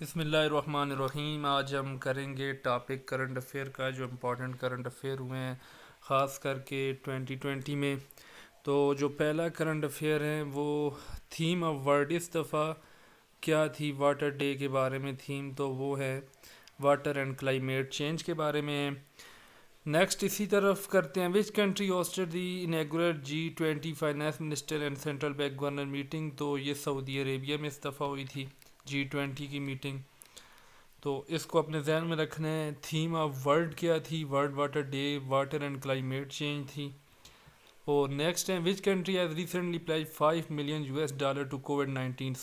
بسم اللہ الرحمن الرحیم۔ آج ہم کریں گے ٹاپک کرنٹ افیئر کا، جو امپورٹنٹ کرنٹ افیئر ہوئے ہیں خاص کر کے 2020 میں۔ تو جو پہلا کرنٹ افیئر ہے وہ تھیم آف ورلڈ اس دفعہ کیا تھی؟ واٹر ڈے کے بارے میں تھیم، تو وہ ہے واٹر اینڈ کلائمیٹ چینج کے بارے میں ہے۔ نیکسٹ اسی طرف کرتے ہیں، which country hosted the inaugural G20 finance minister and central bank governor meeting? تو یہ سعودی عربیہ میں اس دفعہ ہوئی تھی G20 کی میٹنگ۔ تو اس کو اپنے ذہن میں رکھنا ہے۔ تھیم آف ورلڈ کیا تھی؟ World water day, water and climate change تھی۔ اور نیکسٹ ہے، which country has recently pledge $5 million to کووڈ-19؟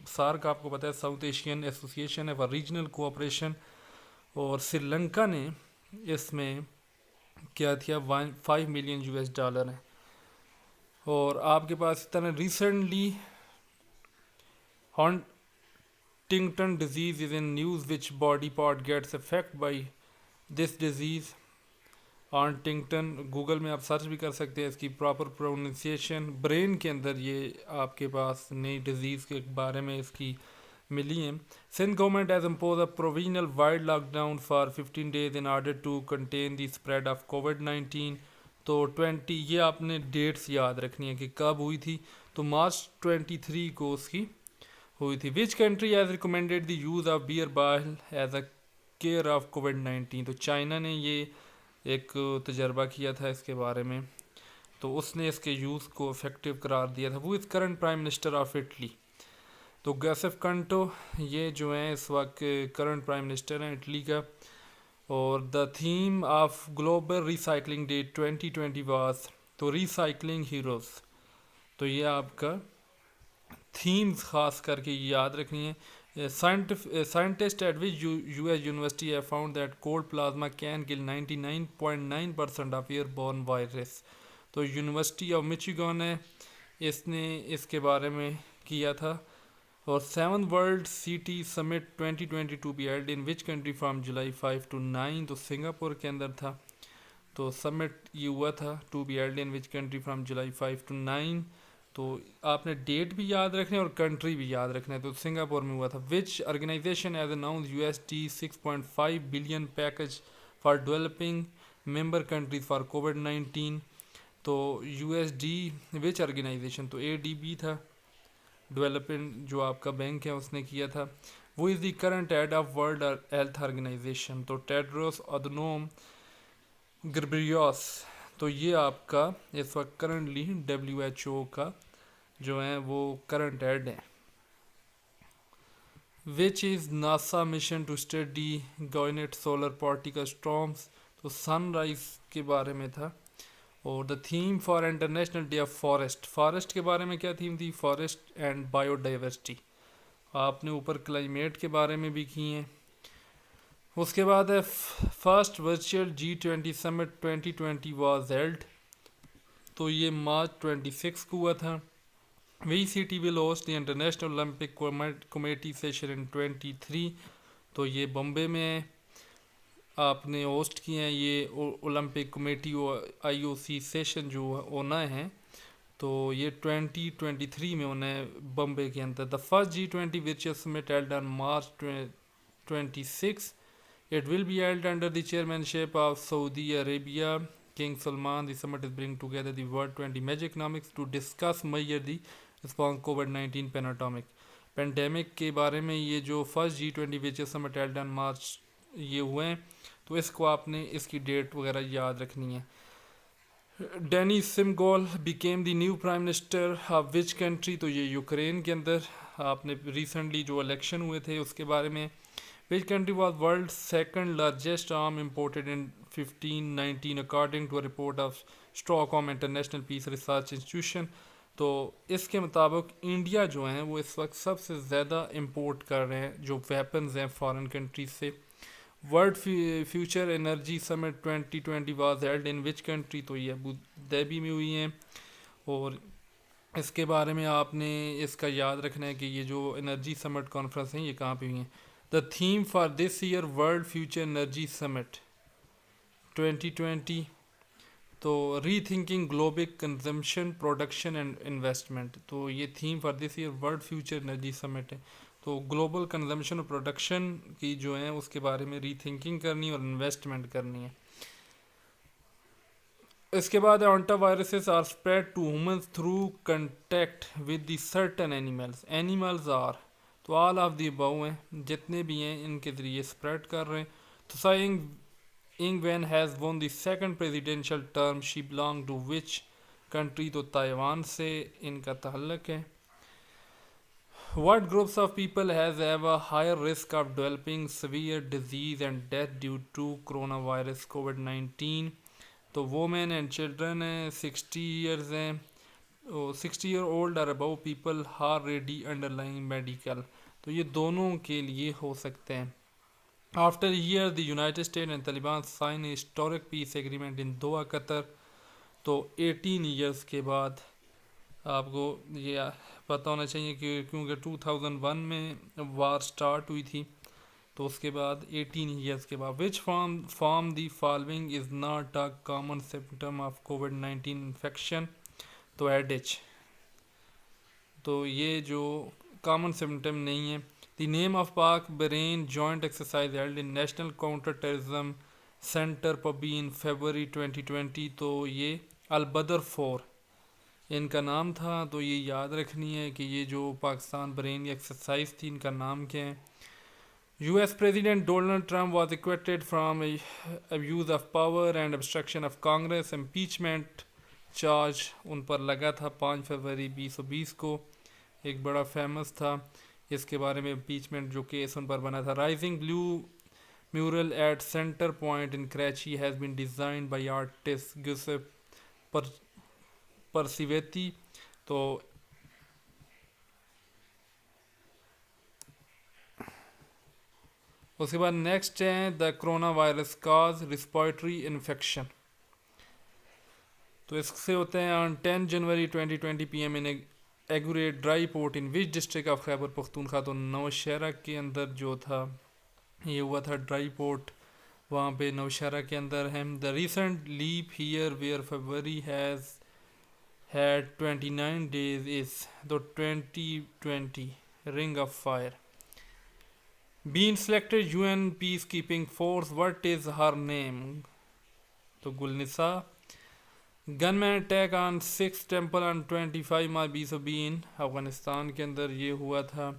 سارک آپ کو پتہ ہے ساؤتھ ایشین ایسوسیشن ہے فار ریجنل کوآپریشن، اور سری لنکا نے اس میں کیا تھا $5 million ہے۔ اور آپ کے پاس اس طرح recently Huntington disease is in news, which body part gets affect by this disease? Huntington, Google میں آپ سرچ بھی کر سکتے ہیں اس کی پراپر پروننسیشن۔ برین کے اندر یہ آپ کے پاس نئی ڈیزیز کے بارے میں اس کی ملی ہیں۔ Sindh government has impose a provisional wide lockdown for 15 days in order to contain the spread of کووڈ-19۔ تو 20 یہ آپ نے ڈیٹس یاد رکھنی ہے کہ کب ہوئی تھی، تو مارچ 23 کو اس کی ہوئی تھی۔ Which country has recommended the use of bear bile as a care of کووڈ-19؟ تو چائنا نے یہ ایک تجربہ کیا تھا اس کے بارے میں، تو اس نے اس کے یوز کو افیکٹو قرار دیا تھا۔ Who is current prime minister of Italy? تو گیسف کنٹو یہ جو ہیں اس وقت کرنٹ پرائم منسٹر ہیں اٹلی کا۔ اور the theme of global recycling day 2020 was, تو ریسائکلنگ ہیروز، تو یہ آپ کا تھیمز خاص کر کے یاد رکھنی ہے۔ Scientists at which US university have found that cold plasma can kill 99.9% of airborne virus؟ تو یونیورسٹی آف مچیگن ہے، اس نے اس کے بارے میں کیا تھا۔ اور 7th world city summit 2022 be held in which country from July 5 to 9؟ تو سنگاپور کے اندر تھا، تو سمٹ یہ ہوا تھا to be held in which country from July 5 to 9۔ تو آپ نے ڈیٹ بھی یاد رکھنا ہے اور کنٹری بھی یاد رکھنا ہے، تو سنگاپور میں ہوا تھا۔ Which organisation has announce $6.5 billion package for developing member countries for کووڈ-19؟ تو وچ آرگنائزیشن، تو ADB تھا، ڈیولپمنٹ جو آپ کا بینک ہے اس نے کیا تھا۔ Who is the current head of world health organisation? تو ٹیڈروس ادنوم گبریوس، تو یہ آپ کا اس وقت کرنٹلی WHO کا جو ہیں وہ کرنٹ ہیڈ ہیں۔ Which is NASA mission to study giant solar particle storms? تو سن رائز کے بارے میں تھا۔ اور the theme for international day of forest کے بارے میں کیا تھیم تھی؟ Forest and biodiversity. آپ نے اوپر کلائمیٹ کے بارے میں بھی کی ہیں۔ اس کے بعد ہے first virtual G20 summit 2020 was held? تو یہ مارچ 26 کو ہوا تھا۔ VCT will host the international Olympic committee session in 23؟ تو یہ بمبے میں آپ نے ہوسٹ کیے ہیں یہ اولمپک کمیٹی IOC سیشن جو ہونا ہے، تو یہ 2023 میں ہونا ہے بمبے کے اندر۔ The first G20 virtual summit held on March 26۔ It will be held under the chairmanship of Saudi Arabia, King Salman۔ The summit is bring together the world 20 major economics to discuss measure the response COVID-19 pandemic کے بارے میں۔ یہ جو first G20 virtual summit held on March یہ ہوئے ہیں، تو اس کو آپ نے اس کی ڈیٹ وغیرہ یاد رکھنی ہے۔ Denys Shmyhal became the new prime minister of which country? تو یہ یوکرین کے اندر آپ نے ریسنٹلی جو الیکشن ہوئے تھے اس کے بارے میں۔ Which country was world second largest arm imported in 1519 according to a report of Stockholm International Peace Research Institution? تو اس کے مطابق انڈیا جو ہیں وہ اس وقت سب سے زیادہ امپورٹ کر رہے ہیں جو ویپنز ہیں فارن کنٹریز سے۔ World future energy summit 2020 was held in which country? تو یہ ابو ظہبی میں ہوئی ہیں۔ اور اس کے بارے میں آپ نے اس کا یاد رکھنا ہے کہ یہ جو انرجی سمٹ کانفرنس ہیں یہ کہاں پہ ہوئی ہیں۔ The theme for this year world future energy summit 2020، تو rethinking global consumption production and investment, تو یہ theme for this year world future energy summit ہے۔ تو گلوبل کنزمپشن اور پروڈکشن کی جو ہیں اس کے بارے میں ری تھنکنگ کرنی اور انویسٹمنٹ کرنی ہے. اس کے بعد hantaviruses are spread to humans through contact with the certain animals are, تو آل آف دی ابو ہیں جتنے بھی ہیں ان کے ذریعے اسپریڈ کر رہے ہیں. تو Tsai Ing wen has won the second presidential term, she belong to which country? تو تائیوان سے ان کا تعلق ہے. What groups of people has have a higher risk of developing severe disease and death due to coronavirus COVID-19؟ تو women and children ہیں، 60 years ہیں، 60 year old or above people already underlying medical. تو یہ دونوں کے لیے ہو سکتے ہیں. After a year, the United States and Taliban sign a historic peace agreement in Doha, قطر. تو 18 years کے بعد آپ کو یہ پتہ ہونا چاہیے کہ کیونکہ 2001 میں وار سٹارٹ ہوئی تھی، تو اس کے بعد 18 ایئرس کے بعد which form the following is not a common symptom of COVID-19 infection? تو ایڈچ. تو یہ جو کامن سمپٹم نہیں ہے. دی نیم آف پاک Bahrain joint exercise held in national counter terrorism centre Pabbi in February 2020. تو یہ البدر 4 ان کا نام تھا. تو یہ یاد رکھنی ہے کہ یہ جو پاکستان برین ایکسرسائز تھی ان کا نام کیا ہے. U S president Donald Trump was acquitted from abuse of power and obstruction of Congress. Impeachment charge ان پر لگا تھا 5 فروری 2020 کو، ایک بڑا فیمس تھا اس کے بارے میں امپیچمنٹ جو کیس ان پر بنا تھا. Rising blue mural at centre point in Karachi has been designed by artist Giuseppe Percivati. تو اس کے بعد نیکسٹ ہے the coronavirus cause respiratory infection. تو اس سے ہوتے ہیں on 10 January 2020 PM in inaugurate dry port in which district of Khyber Pakhtunkhwa. تو نوشہرہ کے اندر جو تھا یہ ہوا تھا ڈرائی پورٹ وہاں پہ نوشہرہ کے اندر ہے. The recent leap year where February has had 29 days is the 2020 ring of fire being selected UN peacekeeping force. What is her name? تو گلنسا. gunman attack on 6 temple on 25 March 2020 Afghanistan کے اندر یہ ہوا تھا.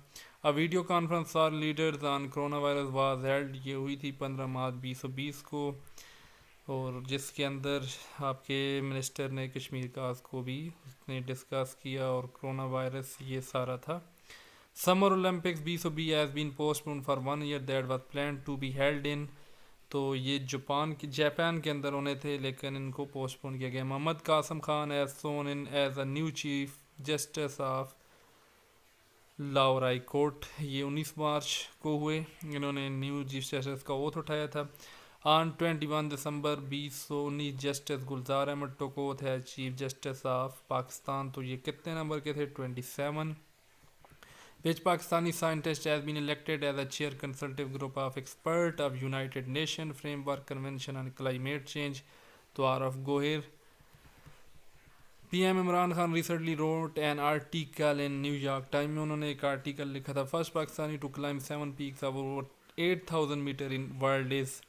a video conference for leaders on coronavirus was held. یہ ہوئی تھی 15 مارچ 2020 کو، اور جس کے اندر آپ کے منسٹر نے کشمیر کاز کو بھی اس نے ڈسکس کیا اور کرونا وائرس یہ سارا تھا. Summer Olympics 2020 has been postponed for 1 year that was plan to be held in. تو یہ جاپان کے اندر ہونے تھے لیکن ان کو پوسٹ پون کیا گیا. Muhammad Qasim Khan is sworn in as a new chief justice of Lahore high court. یہ 19 مارچ کو ہوئے، انہوں نے نیو چیف جسٹس کا اوتھ اٹھایا تھا. آن 21 دسمبر 2019 جسٹس گلزار احمد ٹوکوت ہے چیف جسٹس آف پاکستان. تو یہ کتنے نمبر کے تھے؟ 27. Which Pakistani scientist has been elected as a chair consultative group of expert of united nation framework convention on climate change. تو Arif Gohar. PM Imran Khan recently wrote an article in New York Times میں انہوں نے ایک article لکھا تھا first Pakistani to climb 7 peaks over 8000 meter in world is.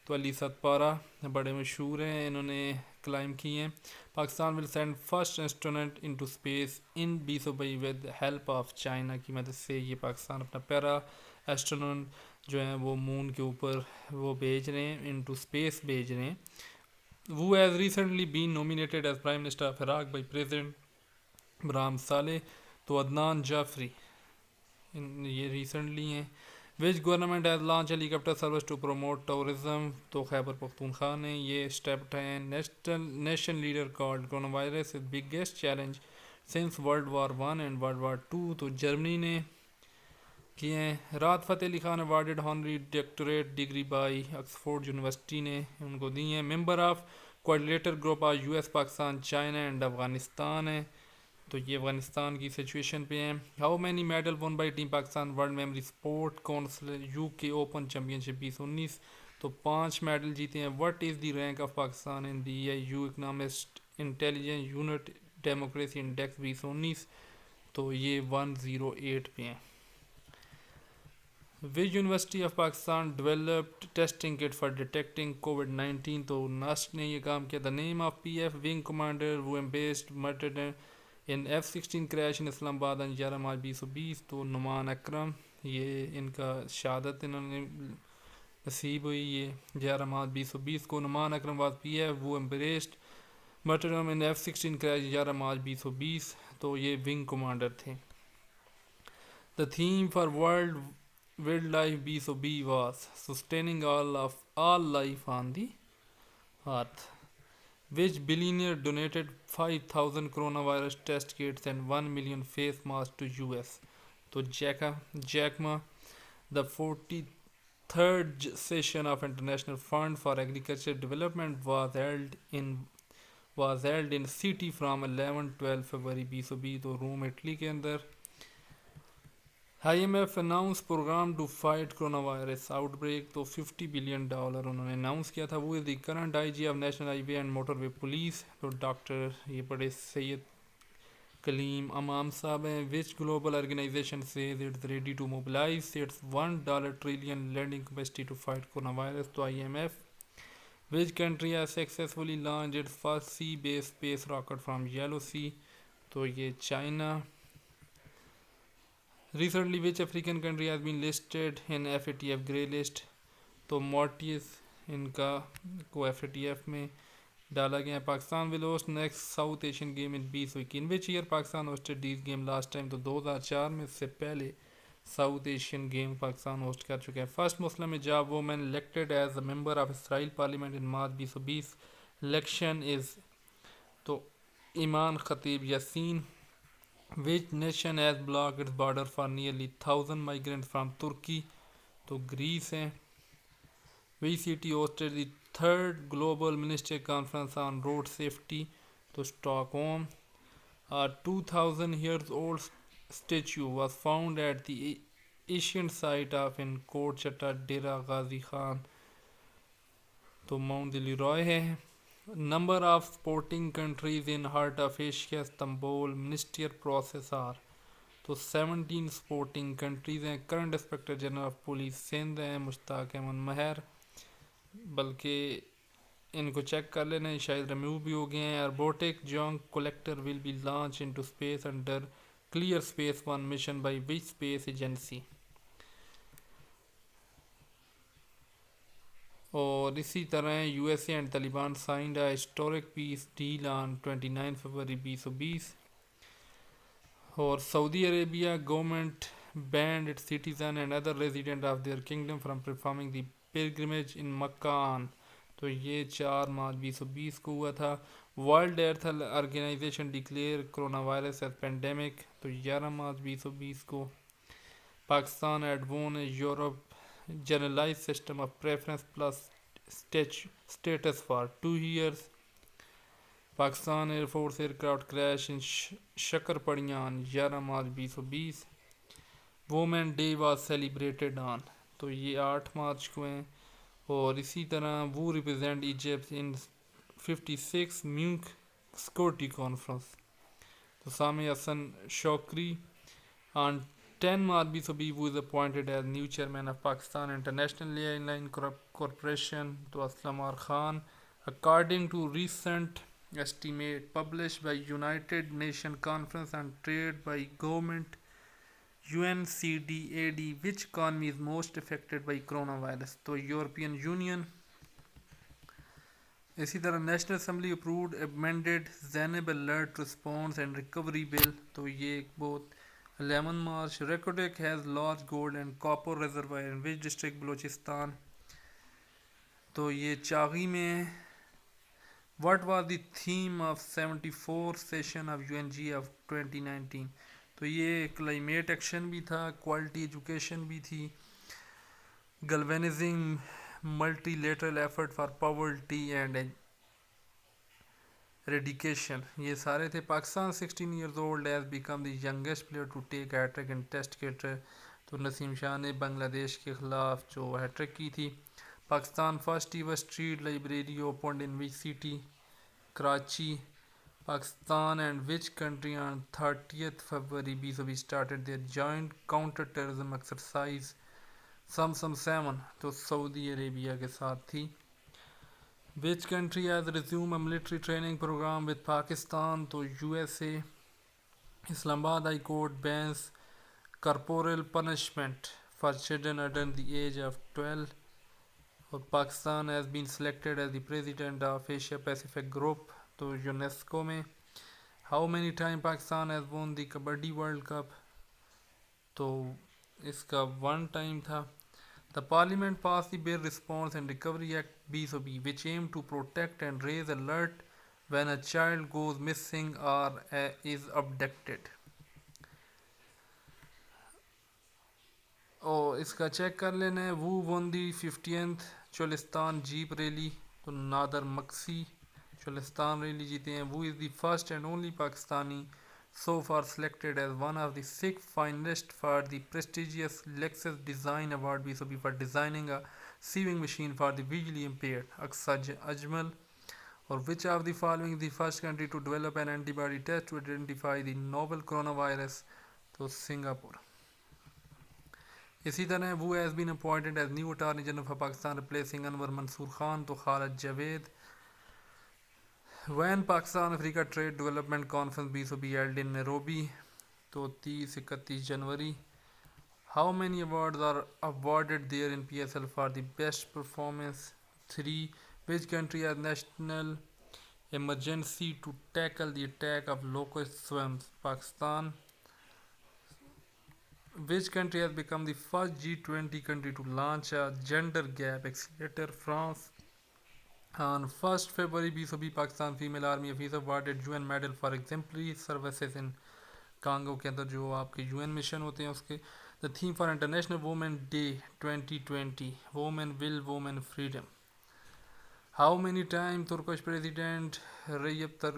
تو علی ستپارہ بڑے مشہور ہیں، انہوں نے کلائم کی ہیں. Pakistan will send first instrument into space in 2022 with help of China کی مدد سے. یہ پاکستان اپنا پیرا ایسٹرونٹ جو ہیں وہ مون کے اوپر وہ بھیج رہے ہیں، انٹو اسپیس بھیج رہے ہیں. who has recently been nominated as Prime Minister of Iraq by President برام صالح. تو عدنان جعفری یہ ریسنٹلی ہیں. which government has launched helicopter service to promote tourism. تو خیبر پختونخوا نے یہ اسٹیپ اٹھائے ہیں. nation leader called coronavirus is biggest challenge since World War I and World War II. تو جرمنی نے کیے ہیں. Rahat Fateh Ali Khan awarded honorary doctorate degree by Oxford University نے ان کو دی ہیں. Member of coordinator group of US Pakistan China and Afghanistan ہے. تو یہ افغانستان کی سچویشن پہ ہیں. How many medal won by team Pakistan world memory sport council UK open championship 2019. تو 5 میڈل جیتے ہیں. What is the rank of Pakistan in the EU economist intelligence unit democracy index 2019. تو یہ 108 پہ ہیں. Which University of Pakistan developed testing kit for detecting COVID-19? تو ناسٹ نے یہ کام کیا. The name of PF wing commander who embraced murdered in F-16 crash in اسلام آباد on 11 March 2020. تو نعمان اکرم, یہ ان کا شہادت انہوں نے نصیب ہوئی یہ 11 مارچ 2020 کو. نعمان اکرم was PF who embraced murdered in F-16 crash 11 March 2020. تو یہ ونگ کمانڈر تھے. The theme for World Wildlife BSOB was sustaining all life on the earth. Which billionaire donated 5,000 coronavirus test kits and 1 million face masks to US? تو Jack Ma. The 43rd session of International Fund for Agricultural Development was held in city from 11-12 February 2020. تو روم Italy کے اندر. IMF announced program to fight coronavirus outbreak. تو $50 billion انہوں نے announce کیا تھا. Who is the current IG of National Highway and Motorway Police. تو doctor یہ بڑے سید کلیم امام صاحب ہیں. Which global organization says it's ready to mobilize its $1 trillion lending capacity to fight coronavirus? تو IMF. Which country has successfully launched its first sea-based space rocket from Yellow Sea? تو یہ China. Recently, which African country has been listed in FATF grey list? تو Mauritius ان کا کو FATF میں ڈالا گیا. Pakistan will host next South Asian game in 2021. Which year Pakistan hosted these game last time? تو 2004 میں. اس سے پہلے south Asian game Pakistan host کر چکے ہیں. فرسٹ مسلم حجاب women elected as a member of Israel Parliament in March 2020. Election is تو ایمان خطیب Yasin. Which nation has blocked its border for nearly 1,000 migrants from Turkey? تو گریس ہیں. Which city hosted the third global ministerial conference on road safety? تو Stockholm. A 2,000 years old statue was found at the ancient site of in Kot Chatta Dera Ghazi Khan. تو Mount Leroy ہے. Number of sporting countries in Heart of Asia Istanbul ministerial process are. تو 17 sporting countries ہیں. Current inspector general of police Sindh ہیں مشتاق احمد مہر, بلکہ ان کو check کر لینا, شاید ریموو بھی ہو گئے ہیں. Robotic junk collector will be launch into space under clear space one mission by which space agency. اور اسی طرح USA and Taliban signed a historic peace deal on 29 فروری 2020. اور Saudi Arabia government banned its citizen and other resident of their kingdom from performing the pilgrimage in Mecca on. تو یہ 4 مارچ 2020 کو ہوا تھا. World health Organization declared corona virus as pandemic. تو 11 مارچ 2020 کو. Pakistan had won Europe generalized system of preference plus status for 2 years. Pakistan air force aircraft crash in Shakar Parian 11 March 2020. Women day was celebrated on. تو یہ 8 مارچ کو ہیں. اور اسی طرح وہ ریپرزینٹ ایجپٹ ان 56 میونک سیکورٹی کانفرنس. تو سامع حسن شوکری آن 10 March 2020 who is appointed as new chairman of Pakistan International Airline Corporation. تو اسلم اور Khan. According to recent estimate published by United Nations Conference on Trade by Government UNCTAD, which economy is most affected by coronavirus? تو European Union. اسی طرح national assembly approved amended Zainab alert response and recovery bill. تو یہ ایک بہت 11 مارچ. Reko Diq has large gold and copper reservoir in which district Balochistan. تو یہ چاغی میں. What was the theme of 74 session of UNG of 2019؟ تو یہ کلائمیٹ ایکشن بھی تھا, کوالٹی ایجوکیشن بھی تھی, galvanizing multilateral effort for poverty and eradication, یہ سارے تھے. Pakistan 16 years old has become the youngest player to take hat-trick in test cricket. تو نسیم شاہ نے بنگلہ دیش کے خلاف جو ہیٹ-ٹرک کی تھی. Pakistan first ever street library opened in which city? Karachi. Pakistan and which country on 30th February 2020 started their joint counter-terrorism exercise سمسم 7 تو سعودی عربیہ کے ساتھ تھی. Which country has resume a military training programme with Pakistan تو U S A. Islamabad high court bans corporal punishment for children under the age of 12. اور Pakistan has been selected as the president of Asia Pacific Group تو UNESCO میں. How many times Pakistan has won the kabaddi world cup تو اس کا 1 time تھا. The parliament passed the Bill Response and Recovery Act BSOB which aim to protect and raise alert when a child goes missing or is abducted. اس کا check کر لینا ہے. Who won the 50th Cholistan jeep rally تو Nadir Magsi Cholistan rally جیتے ہیں. Who is the first and only Pakistani so far selected as one of the 6 finalists for the prestigious Lexus Design Award BSOB for designing a sewing machine for the visually impaired. Aqsa Ajmal. Or which of the following is the first country to develop an antibody test to identify the novel coronavirus تو Singapore. اسی طرح وہ has been appointed as new Attorney General for Pakistan replacing Anwar Mansoor Khan تو خالد Javed. When Pakistan Africa Trade Development Conference BSOB held in Nairobi تو 30-31 جنوری. How many awards are awarded there in PSL for the best performance? 3. Which country has national emergency to tackle the attack of locust swarms? Pakistan. Which country has become the first G20 country to launch a gender gap accelerator? France. On 1st February BSOB Pakistan Female Army Officer awarded UN medal for exemplary services in Congo کے اندر جو آپ کے UN mission ہوتے ہیں اس کے. The theme for International Women Day 2020 Women Will Women Freedom. How many times Turkish President Recep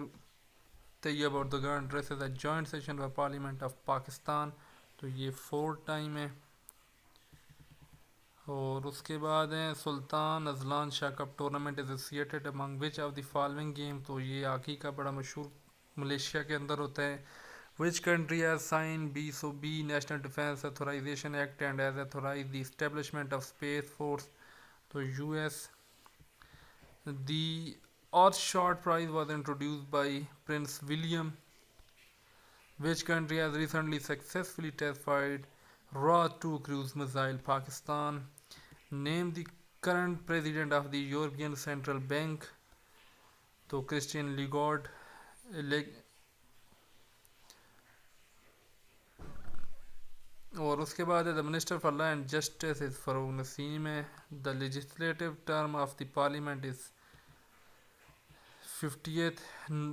Tayyip Erdogan addresses a joint session of Parliament of Pakistan تو یہ 4 time ہے. اور اس کے بعد ہے Sultan Azlan Shah cup tournament associated among which of the following game تو یہ hockey کا بڑا مشہور ملیشیا کے اندر ہوتا ہے. Which country has signed BSOB national defense authorization act and has authorized the establishment of space force تو US. The earth shot prize was introduced by prince William. Which country has recently successfully test-fired Ra-2 cruise missile? Pakistan. Name the current president of the European Central Bank تو Christine Lagarde. اور اس کے بعد the Minister for Law and Justice is فاروق نسیم ہے. The legislative term of the parliament is 50th.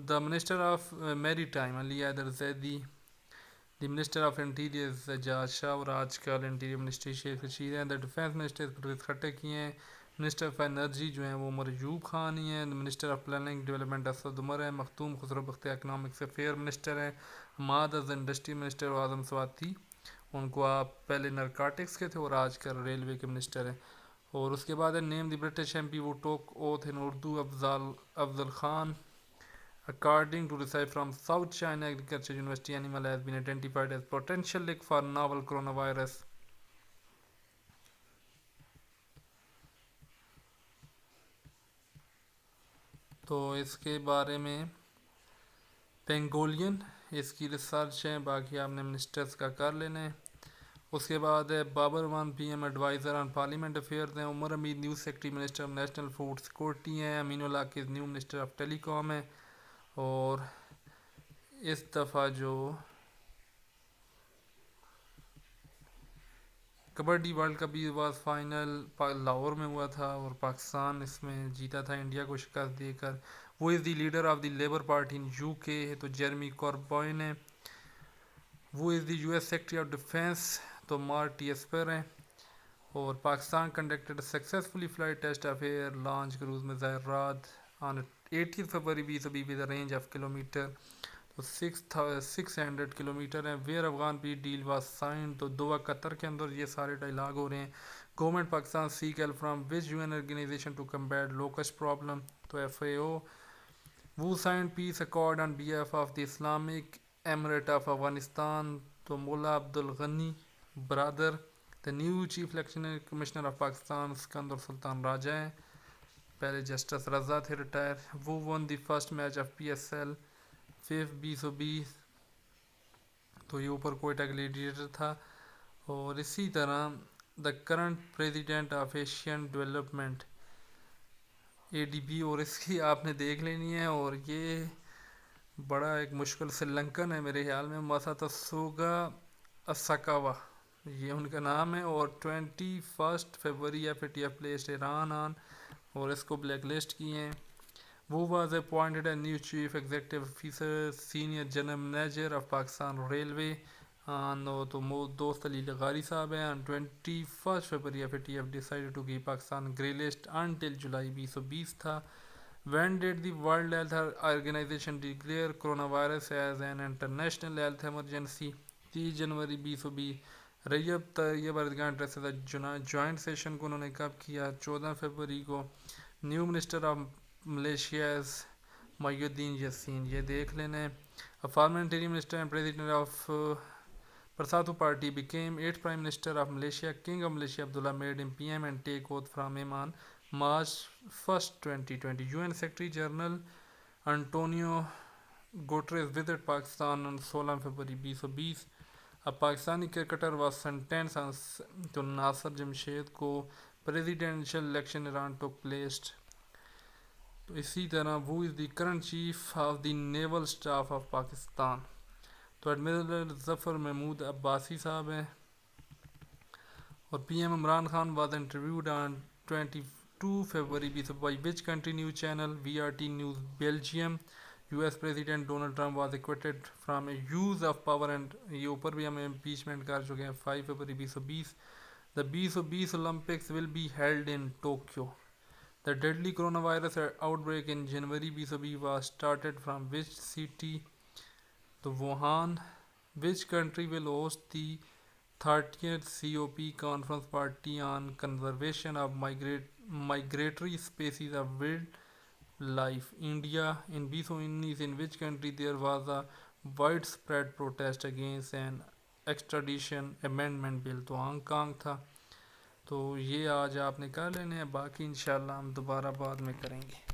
The Minister of Maritime Ali Haider Zaidi. The Minister of Interior is Sajjad Shah اور آج کل interior ministry Sheikh Rashid ہیں. The Defense Minister Pervez Khattak ہی ہیں. Minister of Energy جو ہیں وہ عمر ایوب خان ہی ہیں. The Minister of Planning Development Asad Umar ہیں. مختوم Khusro Bakhtiyar Economics Affairs Minister ہیں. حماد از انڈسٹری منسٹر اور اعظم سواتی ان کو آپ پہلے نرکاٹکس کے تھے اور آج کل ریلوے کے منسٹر ہیں. اور اس کے بعد ہے name the British MP who took oath in Urdu Afzal Khan. According to research from South China Agriculture University, animal has been identified as potential lick for novel coronavirus. تو اس کے بارے میں پینگولین اس کی ریسرچ ہے. باقی آپ نے منسٹرز کا کر لینا ہے. اس کے بعد ہے Babar Awan PM advisor on parliament affairs ہیں. Umar Hameed new secretary minister of national food security ہیں. امین اللہ کے new minister of telecom ہے. اور اس دفعہ جو کبڈی ورلڈ کپ بھی واز فائنل لاہور میں ہوا تھا اور پاکستان اس میں جیتا تھا انڈیا کو شکست دے کر. Who is the leader of the labour party in UK تو جیرمی کوربائن ہے. Who is the US secretary of defense تو مارٹی ایسپر ہیں. اور Pakistan conducted successfully flight test of air launch cruise missile Raad on 18 فروری BSOB with range of kilometer تو 600 kilometer ہیں. Where Afghan peace deal was sign تو Doha Qatar کے اندر یہ سارے ڈائلاگ ہو رہے ہیں. Government Pakistan seek help from which UN organization to combat locust problem تو FAO. Who signed peace accord on behalf of the Islamic emirate of Afghanistan تو Mulla Abdul Ghani Baradar. The new chief election commissioner of Pakistan Sikandar Sultan Raja ہیں، پہلے جسٹس رضا تھے retire. Who won the first match of P S L five 2020. تو یہ اوپر Quetta gladiator تھا. اور اسی طرح the current president of Asian development ADB، اور اس کی آپ نے دیکھ لینی ہے، اور یہ بڑا ایک مشکل سری لنکن ہے میرے خیال میں، مساتسوگا اساکاوا یہ ان کا نام ہے. اور 21 فروری FATF پلیسڈ ایران آن، اور اس کو بلیک لسٹ کیے ہیں. Who was appointed a new chief executive officer senior general manager of Pakistan railway. تو دوست علی لغاری صاحب ہیں. 21 فروری FATF decided to keep Pakistan grey list until جولائی 2020 تھا. When did the World Health Organization declare coronavirus as an international health emergency? 30 جنوری 2020. Recep Tayyip Erdogan addressed joint session کو انہوں نے کب کیا؟ 14 فروری کو. New minister of Malaysia's Muhyiddin Yassin, یہ دیکھ لینا. Former interior minister and president of Bersatu party became 8th Prime Minister of Malaysia. King of Malaysia Abdullah made him PM and take oath from him on March 1st, 2020. UN Secretary General Antonio Guterres visited Pakistan on 16 فروری 2020. اب Pakistani cricketer was sentenced on تو ناصر جمشید کو. presidential election Iran took place. تو اسی طرح who is the current chief of the naval staff of Pakistan؟ تو admiral ظفر محمود عباسی صاحب ہیں. اور PM Imran Khan was interviewed on 22 February 2020 by which country news channel؟ VRT News Belgium. US President Donald Trump was acquitted from a use of power and یہ اوپر بھی ہم impeachment کر چکے ہیں. 5 فروری 2020. The 2020 Olympics will be held in Tokyo. The deadly coronavirus outbreak in January 2020 was started from which city؟ تو Wuhan. Which country will host the 30th COP conference party on conservation of migratory species of wildlife؟ India. In 2019 in which country there was a widespread protest against an extradition amendment bill؟ تو Hong Kong تھا. تو یہ آج آپ نے کر لینے ہیں، باقی انشاءاللہ ہم دوبارہ بعد میں کریں گے.